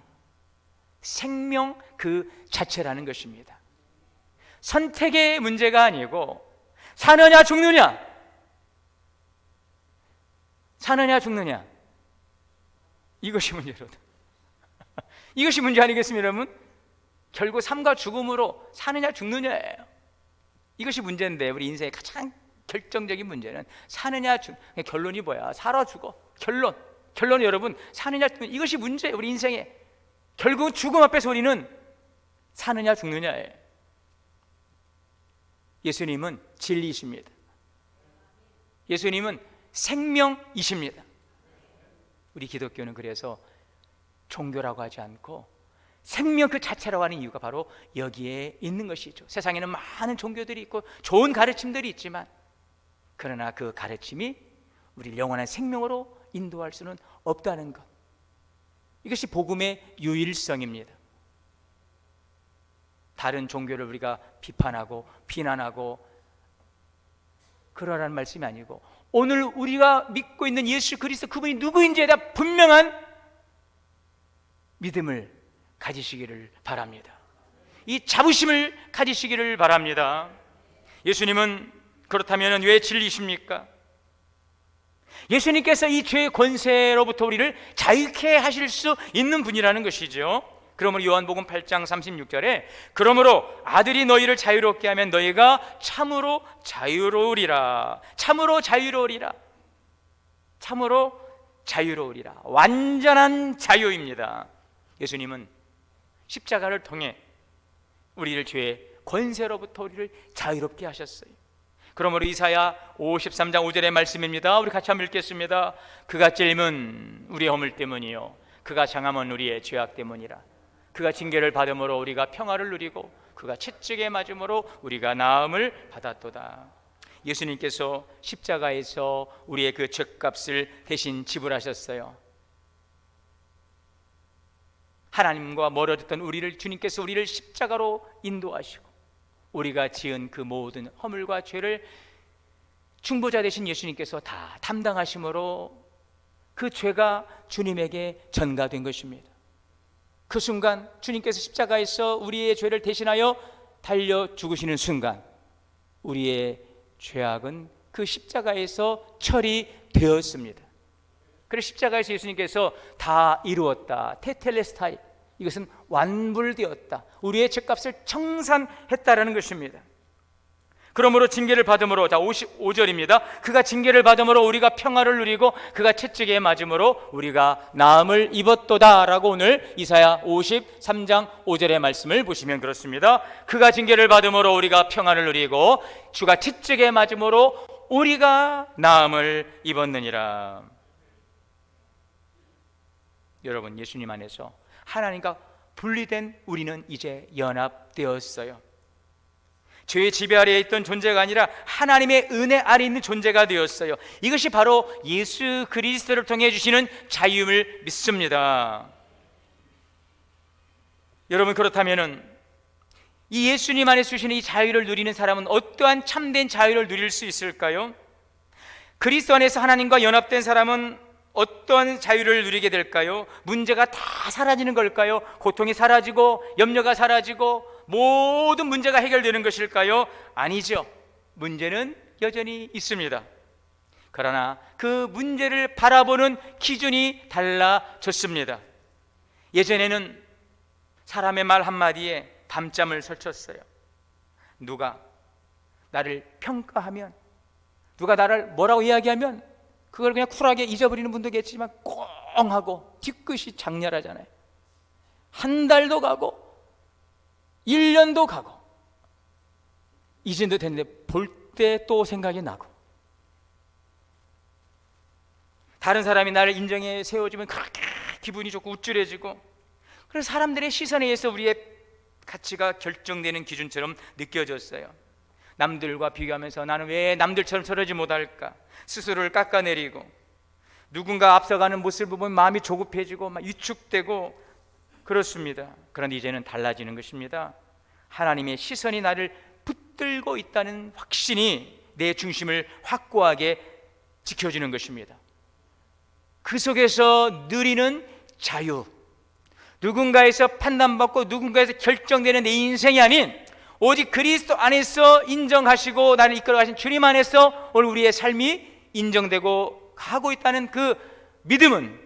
생명 그 자체라는 것입니다. 선택의 문제가 아니고 사느냐 죽느냐, 사느냐 죽느냐, 이것이 문제로다. 이것이 문제 아니겠습니까, 여러분? 결국 삶과 죽음으로 사느냐 죽느냐예요. 이것이 문제인데, 우리 인생의 가장 결정적인 문제는 사느냐 결론이 뭐야? 살아 죽어. 결론은 여러분 사느냐 죽느냐, 이것이 문제예요. 우리 인생에 결국 죽음 앞에서 우리는 사느냐 죽느냐예요. 예수님은 진리이십니다. 예수님은 생명이십니다. 우리 기독교는 그래서 종교라고 하지 않고 생명 그 자체라고 하는 이유가 바로 여기에 있는 것이죠. 세상에는 많은 종교들이 있고 좋은 가르침들이 있지만, 그러나 그 가르침이 우리를 영원한 생명으로 인도할 수는 없다는 것, 이것이 복음의 유일성입니다. 다른 종교를 우리가 비판하고 비난하고 그러라는 말씀이 아니고 오늘 우리가 믿고 있는 예수 그리스도 그분이 누구인지에 대한 분명한 믿음을 가지시기를 바랍니다. 이 자부심을 가지시기를 바랍니다. 예수님은 그렇다면 왜 진리십니까? 예수님께서 이 죄의 권세로부터 우리를 자유케 하실 수 있는 분이라는 것이죠. 그러므로 요한복음 8장 36절에 그러므로 아들이 너희를 자유롭게 하면 너희가 참으로 자유로우리라. 참으로 자유로우리라. 참으로 자유로우리라. 완전한 자유입니다. 예수님은 십자가를 통해 우리를 죄의 권세로부터 우리를 자유롭게 하셨어요. 그러므로 이사야 53장 5절의 말씀입니다. 우리 같이 한번 읽겠습니다. 그가 찔림은 우리의 허물 때문이요 그가 상함은 우리의 죄악 때문이라. 그가 징계를 받음으로 우리가 평화를 누리고 그가 채찍에 맞음으로 우리가 나음을 받았도다. 예수님께서 십자가에서 우리의 그 죄값을 대신 지불하셨어요. 하나님과 멀어졌던 우리를 주님께서 우리를 십자가로 인도하시고 우리가 지은 그 모든 허물과 죄를 중보자 되신 예수님께서 다 담당하심으로 그 죄가 주님에게 전가된 것입니다. 그 순간 주님께서 십자가에서 우리의 죄를 대신하여 달려 죽으시는 순간 우리의 죄악은 그 십자가에서 처리되었습니다. 그래서 십자가에서 예수님께서 다 이루었다, 테텔레스타이, 이것은 완불되었다, 우리의 죄값을 청산했다라는 것입니다. 그러므로 징계를 받음으로, 자 55절입니다. 그가 징계를 받음으로 우리가 평화를 누리고 그가 채찍에 맞음으로 우리가 나음을 입었도다 라고 오늘 이사야 53장 5절의 말씀을 보시면 그렇습니다. 그가 징계를 받음으로 우리가 평화를 누리고 주가 채찍에 맞음으로 우리가 나음을 입었느니라. 여러분, 예수님 안에서 하나님과 분리된 우리는 이제 연합되었어요. 죄의 지배 아래에 있던 존재가 아니라 하나님의 은혜 아래 있는 존재가 되었어요. 이것이 바로 예수 그리스도를 통해 주시는 자유임을 믿습니다. 여러분, 그렇다면 이 예수님 안에 주시는 이 자유를 누리는 사람은 어떠한 참된 자유를 누릴 수 있을까요? 그리스도 안에서 하나님과 연합된 사람은 어떠한 자유를 누리게 될까요? 문제가 다 사라지는 걸까요? 고통이 사라지고 염려가 사라지고 모든 문제가 해결되는 것일까요? 아니죠. 문제는 여전히 있습니다. 그러나 그 문제를 바라보는 기준이 달라졌습니다. 예전에는 사람의 말 한마디에 밤잠을 설쳤어요. 누가 나를 평가하면, 누가 나를 뭐라고 이야기하면 그걸 그냥 쿨하게 잊어버리는 분도 계시지만 꽁 하고 뒤끝이 장렬하잖아요. 한 달도 가고 1년도 가고 이젠도 됐는데 볼 때 또 생각이 나고, 다른 사람이 나를 인정해 세워주면 그렇게 기분이 좋고 우쭐해지고, 그래서 사람들의 시선에 의해서 우리의 가치가 결정되는 기준처럼 느껴졌어요. 남들과 비교하면서 나는 왜 남들처럼 저러지 못할까, 스스로를 깎아내리고 누군가 앞서가는 모습을 보면 마음이 조급해지고 막 위축되고 그렇습니다. 그런데 이제는 달라지는 것입니다. 하나님의 시선이 나를 붙들고 있다는 확신이 내 중심을 확고하게 지켜주는 것입니다. 그 속에서 누리는 자유, 누군가에서 판단받고 누군가에서 결정되는 내 인생이 아닌 오직 그리스도 안에서 인정하시고 나를 이끌어가신 주님 안에서 오늘 우리의 삶이 인정되고 가고 있다는 그 믿음은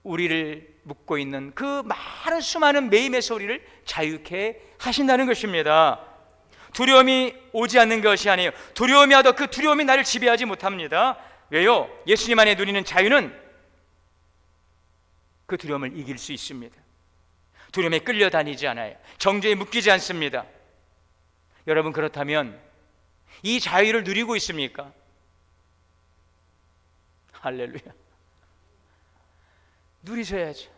우리를 묶고 있는 그 많은 수많은 매임에서 우리를 자유케 하신다는 것입니다. 두려움이 오지 않는 것이 아니에요. 두려움이 와도 그 두려움이 나를 지배하지 못합니다. 왜요? 예수님 안에 누리는 자유는 그 두려움을 이길 수 있습니다. 두려움에 끌려다니지 않아요. 정죄에 묶이지 않습니다. 여러분, 그렇다면 이 자유를 누리고 있습니까? 할렐루야. 누리셔야죠.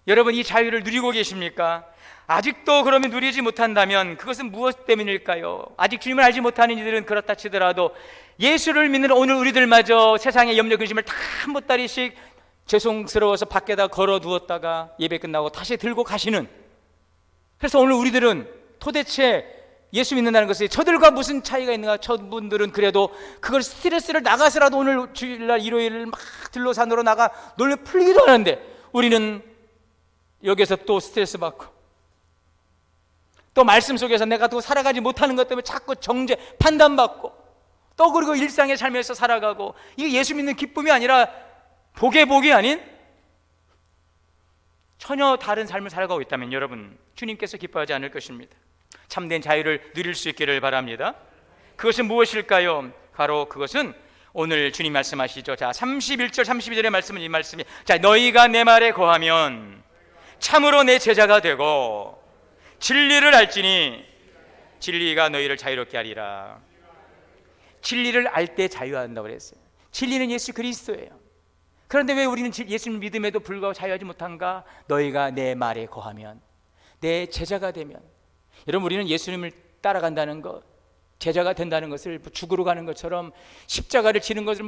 여러분, 이 자유를 누리고 계십니까? 아직도 그러면 누리지 못한다면 그것은 무엇 때문일까요? 아직 주님을 알지 못하는 이들은 그렇다 치더라도 예수를 믿는 오늘 우리들마저 세상의 염려 근심을 다 한 보따리씩 죄송스러워서 밖에다 걸어두었다가 예배 끝나고 다시 들고 가시는, 그래서 오늘 우리들은 도대체 예수 믿는다는 것이 저들과 무슨 차이가 있는가? 저분들은 그래도 그걸 스트레스를 나가서라도 오늘 주일날 일요일을 막 들로산으로 나가 놀려 풀리기도 하는데, 우리는 여기서 또 스트레스 받고 또 말씀 속에서 내가 또 살아가지 못하는 것 때문에 자꾸 정죄, 판단받고 또 그리고 일상의 삶에서 살아가고, 이게 예수 믿는 기쁨이 아니라 복의 복이 아닌 전혀 다른 삶을 살아가고 있다면 여러분, 주님께서 기뻐하지 않을 것입니다. 참된 자유를 누릴 수 있기를 바랍니다. 그것은 무엇일까요? 바로 그것은 오늘 주님 말씀하시죠. 자, 31절 32절의 말씀은 이 말씀이, 자, 너희가 내 말에 거하면 참으로 내 제자가 되고 진리를 알지니 진리가 너희를 자유롭게 하리라. 진리를 알 때 자유한다고 그랬어요. 진리는 예수 그리스도예요. 그런데 왜 우리는 예수님 믿음에도 불구하고 자유하지 못한가? 너희가 내 말에 거하면, 내 제자가 되면. 여러분, 우리는 예수님을 따라간다는 것, 제자가 된다는 것을 죽으러 가는 것처럼, 십자가를 지는 것을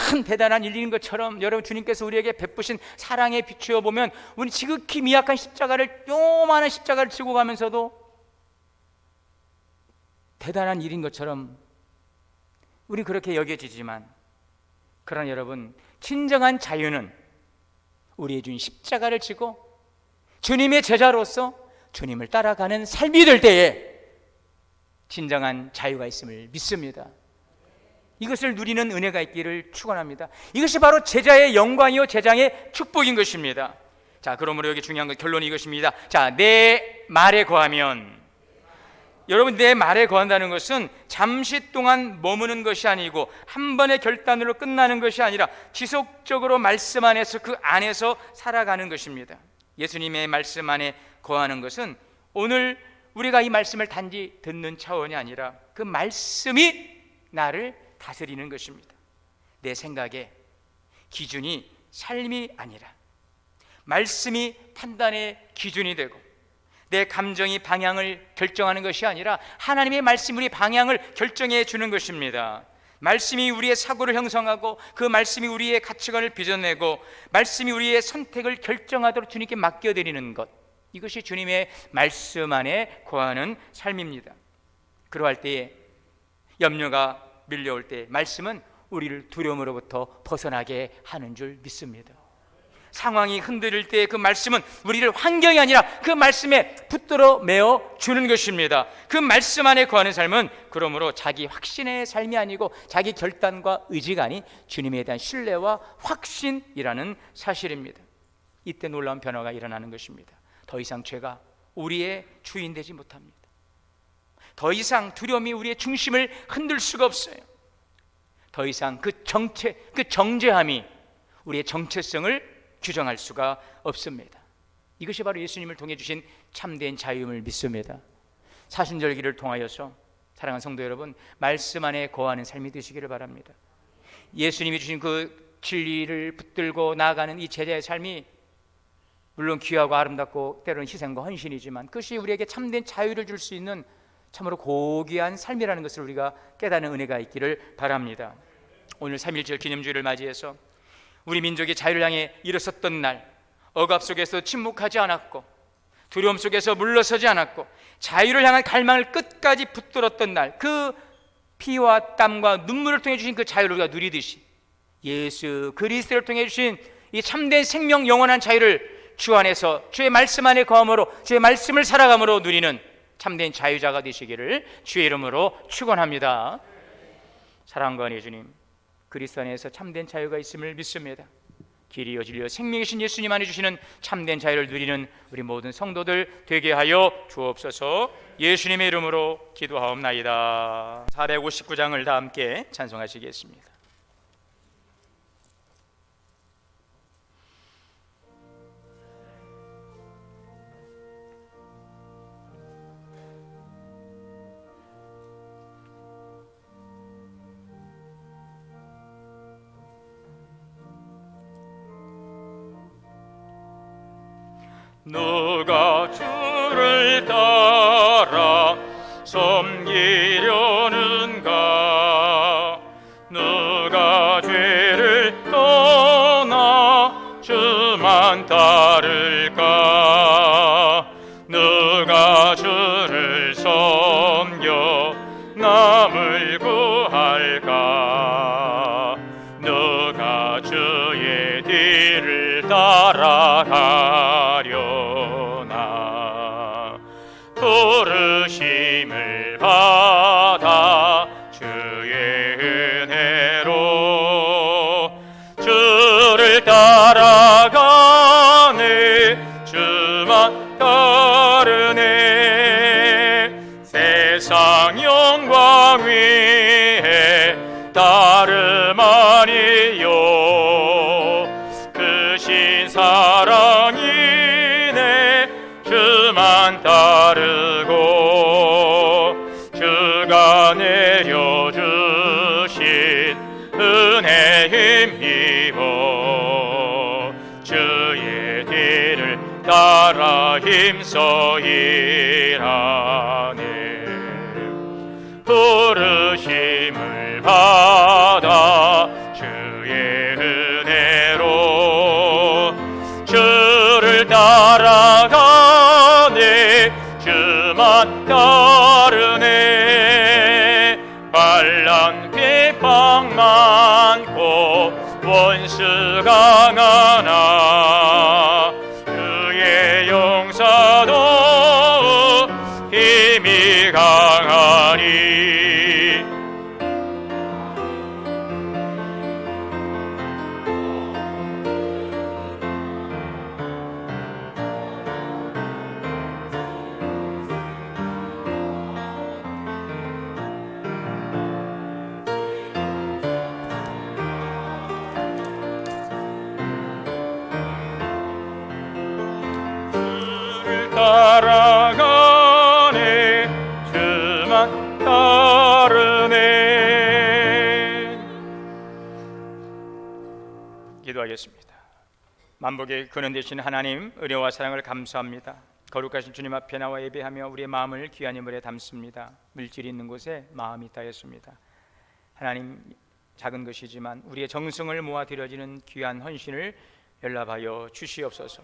큰 대단한 일인 것처럼, 여러분, 주님께서 우리에게 베푸신 사랑에 비추어 보면 우리 지극히 미약한 십자가를, 요만한 십자가를 지고 가면서도 대단한 일인 것처럼 우리 그렇게 여겨지지만, 그러나 여러분, 진정한 자유는 우리의 주인 십자가를 지고 주님의 제자로서 주님을 따라가는 삶이 될 때에 진정한 자유가 있음을 믿습니다. 이것을 누리는 은혜가 있기를 축원합니다. 이것이 바로 제자의 영광이요 제자의 축복인 것입니다. 자, 그러므로 여기 중요한 것, 결론이 이것입니다. 자, 내 말에 거하면, 여러분, 내 말에 거한다는 것은 잠시 동안 머무는 것이 아니고 한 번의 결단으로 끝나는 것이 아니라 지속적으로 말씀 안에서, 그 안에서 살아가는 것입니다. 예수님의 말씀 안에 거하는 것은 오늘 우리가 이 말씀을 단지 듣는 차원이 아니라 그 말씀이 나를 다스리는 것입니다. 내 생각의 기준이 삶이 아니라 말씀이 판단의 기준이 되고, 내 감정이 방향을 결정하는 것이 아니라 하나님의 말씀이 우리 방향을 결정해 주는 것입니다. 말씀이 우리의 사고를 형성하고, 그 말씀이 우리의 가치관을 빚어내고, 말씀이 우리의 선택을 결정하도록 주님께 맡겨드리는 것, 이것이 주님의 말씀 안에 거하는 삶입니다. 그러할 때에, 염려가 밀려올 때 말씀은 우리를 두려움으로부터 벗어나게 하는 줄 믿습니다. 상황이 흔들릴 때 그 말씀은 우리를 환경이 아니라 그 말씀에 붙들어 매어 주는 것입니다. 그 말씀 안에 거하는 삶은 그러므로 자기 확신의 삶이 아니고 자기 결단과 의지가 아닌 주님에 대한 신뢰와 확신이라는 사실입니다. 이때 놀라운 변화가 일어나는 것입니다. 더 이상 죄가 우리의 주인 되지 못합니다. 더 이상 두려움이 우리의 중심을 흔들 수가 없어요. 더 이상 그 정죄함이 우리의 정체성을 규정할 수가 없습니다. 이것이 바로 예수님을 통해 주신 참된 자유임을 믿습니다. 사순절기를 통하여서 사랑하는 성도 여러분, 말씀 안에 거하는 삶이 되시기를 바랍니다. 예수님이 주신 그 진리를 붙들고 나아가는 이 제자의 삶이 물론 귀하고 아름답고 때로는 희생과 헌신이지만, 그것이 우리에게 참된 자유를 줄 수 있는 참으로 고귀한 삶이라는 것을 우리가 깨닫는 은혜가 있기를 바랍니다. 오늘 3.1절 기념주일을 맞이해서 우리 민족이 자유를 향해 일어섰던 날, 억압 속에서 침묵하지 않았고 두려움 속에서 물러서지 않았고 자유를 향한 갈망을 끝까지 붙들었던 날, 그 피와 땀과 눈물을 통해 주신 그 자유를 우리가 누리듯이 예수 그리스도를 통해 주신 이 참된 생명 영원한 자유를 주 안에서 주의 말씀 안에 거함으로 주의 말씀을 살아감으로 누리는 참된 자유자가 되시기를 주의 이름으로 축원합니다. 사랑과 은혜의 주님, 그리스도 안에서 참된 자유가 있음을 믿습니다. 길이요 진리요 생명이신 예수님 안에 주시는 참된 자유를 누리는 우리 모든 성도들 되게 하여 주옵소서. 예수님의 이름으로 기도하옵나이다. 459장을 다 함께 찬송하시겠습니다. 누가 주를 따라 섬기려는가? 누가 죄를 떠나 주만 따를까? 누가 주를 섬기 영생을 구할까? 누가 주의 뒤를 따라가려나? 부르심을 받아 주의 은혜로 주를 따라가네. 주만 따르네. 세상 영광 위에 따름 아니요. 크신 사랑이네. 주만 따르고 주가 내려주신 은혜 힘입어 주의 뒤를 따라 힘써 일하네. 부르심을 받아 주의 은혜로 주를 따라가네. 주만 따르네. 반란 비방 많고 원수 강하나 그의 용사도 힘이 강하니. 따라가네. 주만 따르네. 기도하겠습니다. 만복의 근원 되신 하나님, 은혜와 사랑을 감사합니다. 거룩하신 주님 앞에 나와 예배하며 우리의 마음을 귀한 인물에 담습니다. 물질이 있는 곳에 마음이 있다였습니다. 하나님, 작은 것이지만 우리의 정성을 모아 드려지는 귀한 헌신을 연락하여 주시옵소서.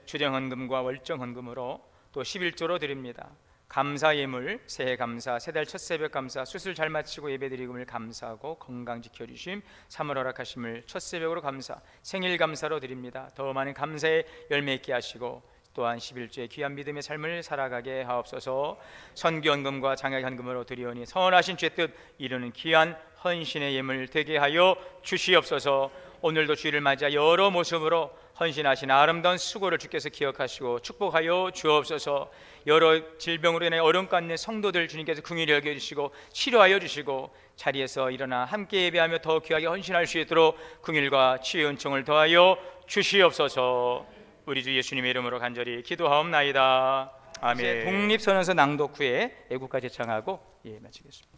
추정헌금과 월정헌금으로 또 11조로 드립니다. 감사 예물, 새해 감사, 새달 첫 새벽 감사, 수술 잘 마치고 예배드리금을 감사하고 건강 지켜주심, 3월 허락하심을 첫 새벽으로 감사, 생일 감사로 드립니다. 더 많은 감사의 열매 있게 하시고 또한 11조의 귀한 믿음의 삶을 살아가게 하옵소서. 선교헌금과 장학헌금으로 드리오니 선하신 죄뜻 이루는 귀한 헌신의 예물 되게 하여 주시옵소서. 오늘도 주일을 맞아 여러 모습으로 헌신하신 아름다운 수고를 주께서 기억하시고 축복하여 주옵소서. 여러 질병으로 인해 어려움 가운데 성도들 주님께서 긍휼히 여겨주시고 치료하여 주시고 자리에서 일어나 함께 예배하며 더 귀하게 헌신할 수 있도록 긍휼과 치유의 은총을 더하여 주시옵소서. 우리 주 예수님의 이름으로 간절히 기도하옵나이다. 아멘. 독립선언서 낭독 후에 애국가 제창하고 마치겠습니다.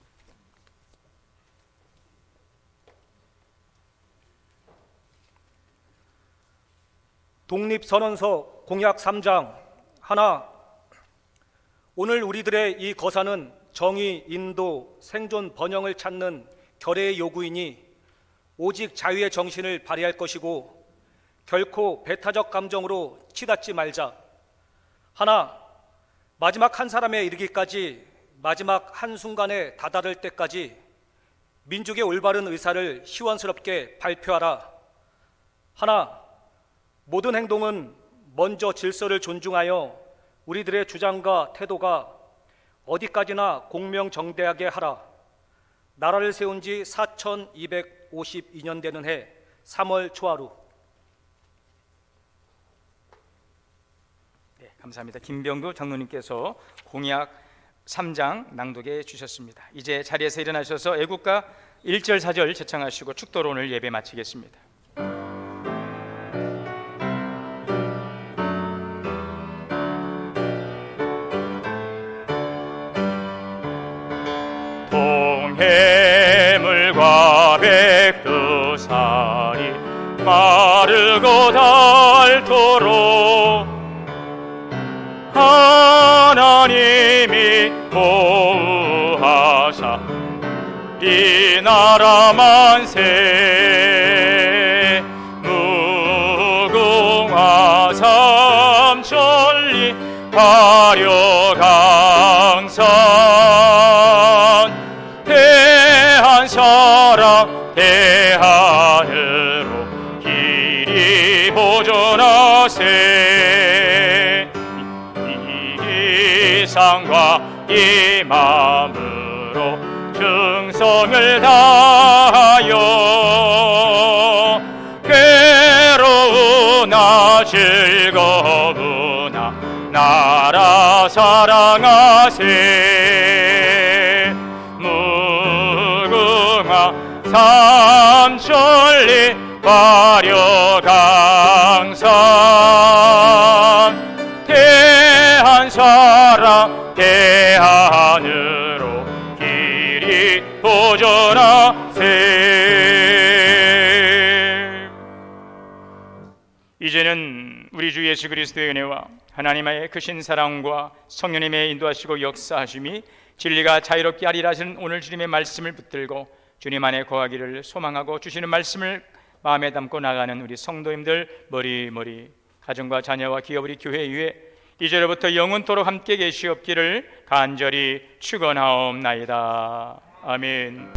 독립선언서 공약 3장 하나. 오늘 우리들의 이 거사는 정의, 인도, 생존, 번영을 찾는 결의의 요구이니 오직 자유의 정신을 발휘할 것이고 결코 배타적 감정으로 치닫지 말자. 하나. 마지막 한 사람에 이르기까지, 마지막 한순간에 다다를 때까지 민족의 올바른 의사를 시원스럽게 발표하라. 하나. 모든 행동은 먼저 질서를 존중하여 우리들의 주장과 태도가 어디까지나 공명정대하게 하라. 나라를 세운 지 4252년 되는 해 3월 초하루. 네, 감사합니다. 김병두 장로님께서 공약 3장 낭독해 주셨습니다. 이제 자리에서 일어나셔서 애국가 1절 4절 제창하시고 축도로 오늘 예배 마치겠습니다. 해물과 백두산이 마르고 닳도록 하나님이 보호하사 이 나라 만세 무궁화 삼천리 화려강산 대한 사랑 대하늘로 길이 보존하세. 이 상과 이 마음으로 충성을 다하여 괴로우나 즐거우나 나라 사랑하세. 무궁화 삼천리 화려강산 대한 사랑 대하늘로 길이 보존하세. 이제는 우리 주 예수 그리스도의 은혜와 하나님의 크신 사랑과 성령님의 인도하시고 역사하심이 진리가 자유롭게 하리라 하시는 오늘 주님의 말씀을 붙들고 주님 안에 거하기를 소망하고 주시는 말씀을 마음에 담고 나가는 우리 성도님들 머리머리 가정과 자녀와 기업 우리 교회 위에 이제로부터 영원토록 함께 계시옵기를 간절히 축원하옵나이다. 아멘.